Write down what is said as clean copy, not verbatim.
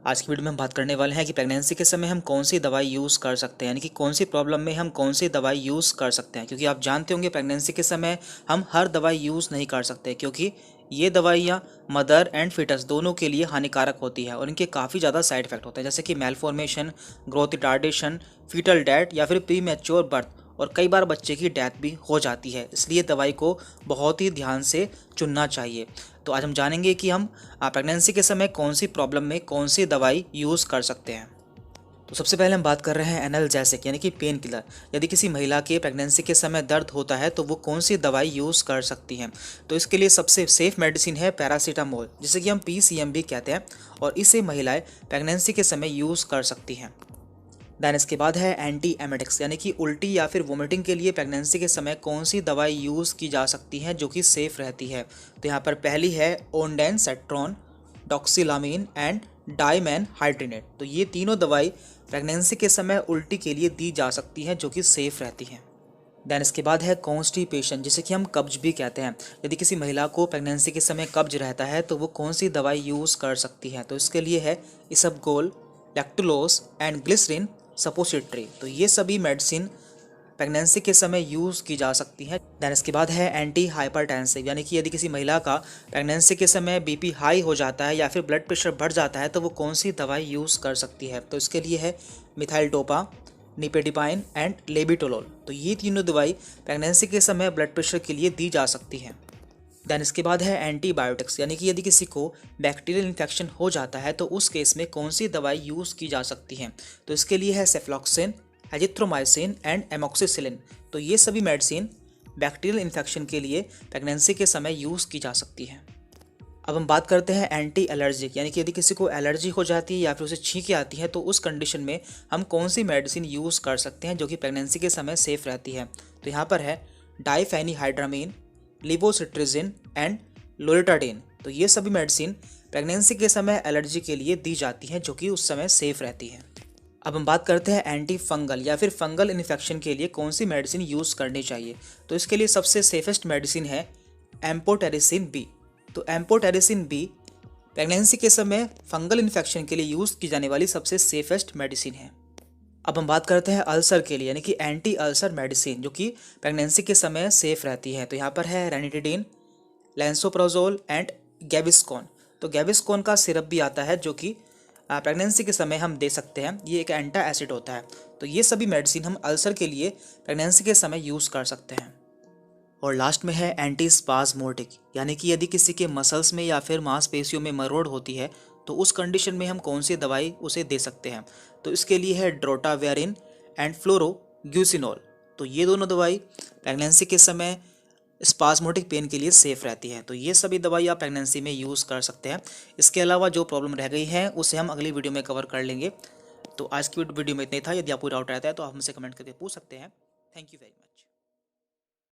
आज की वीडियो में हम बात करने वाले हैं कि प्रेगनेंसी के समय हम कौन सी दवाई यूज़ कर सकते हैं, यानी कि कौन सी प्रॉब्लम में हम कौन सी दवाई यूज़ कर सकते हैं। क्योंकि आप जानते होंगे प्रेगनेंसी के समय हम हर दवाई यूज़ नहीं कर सकते, क्योंकि ये दवाइयाँ मदर एंड फिटस दोनों के लिए हानिकारक होती है और इनके काफ़ी ज़्यादा साइड इफेक्ट होते हैं, जैसे कि malformation, growth retardation, foetal death या फिर प्री मैच्योर बर्थ, और कई बार बच्चे की डेथ भी हो जाती है। इसलिए दवाई को बहुत ही ध्यान से चुनना चाहिए। तो आज हम जानेंगे कि हम प्रेगनेंसी के समय कौन सी प्रॉब्लम में कौन सी दवाई यूज़ कर सकते हैं। तो सबसे पहले हम बात कर रहे हैं एनाल्जेसिक यानी कि पेन किलर। यदि किसी महिला के प्रेगनेंसी के समय दर्द होता है तो वो कौन सी दवाई यूज़ कर सकती हैं। तो इसके लिए सबसे सेफ मेडिसिन है पैरासीटामोल, जिसे कि हम PCM भी कहते हैं, और इसे महिलाएं प्रेगनेंसी के समय यूज़ कर सकती हैं। देन इसके बाद है एंटी एमेटिक्स, यानी कि उल्टी या फिर वोमिटिंग के लिए प्रेगनेंसी के समय कौन सी दवाई यूज़ की जा सकती है जो कि सेफ़ रहती है। तो यहाँ पर पहली है ओंडेनसेट्रॉन, डॉक्सिलामीन एंड डाइमैन हाइड्रेनेट। तो ये तीनों दवाई प्रेगनेंसी के समय उल्टी के लिए दी जा सकती हैं जो कि सेफ़ रहती हैं। देन इसके बाद है कॉन्स्टिपेशन, जिसे कि हम कब्ज भी कहते हैं। यदि किसी महिला को प्रेगनेंसी के समय कब्ज रहता है तो वो कौन सी दवाई यूज़ कर सकती है। तो इसके लिए है इसबगोल, लैक्टुलोज एंड ग्लिसरीन सपोसिटरी। तो ये सभी मेडिसिन प्रेगनेंसी के समय यूज़ की जा सकती हैं। देन इसके बाद है एंटी हाइपरटेंसिव, यानी कि यदि किसी महिला का प्रेगनेंसी के समय BP हाई हो जाता है या फिर ब्लड प्रेशर बढ़ जाता है तो वो कौन सी दवाई यूज़ कर सकती है। तो इसके लिए है मिथाइलडोपा, निपेडिपाइन एंड लेबिटोलोल। तो ये तीनों दवाई प्रेगनेंसी के समय ब्लड प्रेशर के लिए दी जा सकती हैं। देन इसके बाद है एंटीबायोटिक्स, यानी कि यदि किसी को बैक्टीरियल इन्फेक्शन हो जाता है तो उस केस में कौन सी दवाई यूज़ की जा सकती है। तो इसके लिए है सेफ्लॉक्सिन, एजिथ्रोमाइसिन एंड एमोक्सिसिलिन। तो ये सभी मेडिसिन बैक्टीरियल इन्फेक्शन के लिए प्रेगनेंसी के समय यूज़ की जा सकती है। अब हम बात करते हैं एंटी एलर्जिक, यानी कि यदि किसी को एलर्जी हो जाती है या फिर उसे छींकें आती है तो उस कंडीशन में हम कौन सी मेडिसिन यूज़ कर सकते हैं जो कि प्रेगनेंसी के समय सेफ़ रहती है। तो यहाँ पर है डाइफेनिहाइड्रामीन, लिवोसिट्रिजिन एंड लोरिटाडीन। तो ये सभी मेडिसिन प्रेगनेंसी के समय एलर्जी के लिए दी जाती हैं जो कि उस समय सेफ़ रहती है। अब हम बात करते हैं एंटी फंगल या फिर फंगल इन्फेक्शन के लिए कौन सी मेडिसिन यूज़ करनी चाहिए। तो इसके लिए सबसे सेफेस्ट मेडिसिन है एम्पोटेरिसिन बी। तो एम्पोटेरिसिन बी प्रेगनेंसी के समय फंगल इन्फेक्शन के लिए यूज़ की जाने वाली सबसे सेफेस्ट मेडिसिन है। अब हम बात करते हैं अल्सर के लिए, यानी कि एंटी अल्सर मेडिसिन जो कि प्रेगनेंसी के समय सेफ रहती है। तो यहाँ पर है रेनिटिडिन, लैंसोप्रोजोल एंड गैविस्कॉन। तो गैविस्कॉन का सिरप भी आता है जो कि प्रेगनेंसी के समय हम दे सकते हैं। ये एक एंटा एसिड होता है। तो ये सभी मेडिसिन हम अल्सर के लिए प्रेगनेंसी के समय यूज़ कर सकते हैं। और लास्ट में है एंटी स्पाज्मोटिक, यानी कि यदि किसी के मसल्स में या फिर मांसपेशियों में मरोड़ होती है तो उस कंडीशन में हम कौन सी दवाई उसे दे सकते हैं। तो इसके लिए है ड्रोटावेरिन एंड फ्लोरोग्यूसिनोल। तो ये दोनों दवाई प्रेगनेंसी के समय स्पाज्मोटिक पेन के लिए सेफ रहती है। तो ये सभी दवाई आप प्रेगनेंसी में यूज़ कर सकते हैं। इसके अलावा जो प्रॉब्लम रह गई है उसे हम अगली वीडियो में कवर कर लेंगे। तो आज की वीडियो में इतना ही था। यदि आपको डाउट रहता है तो आप हमसे कमेंट करके पूछ सकते हैं। Thank you very much.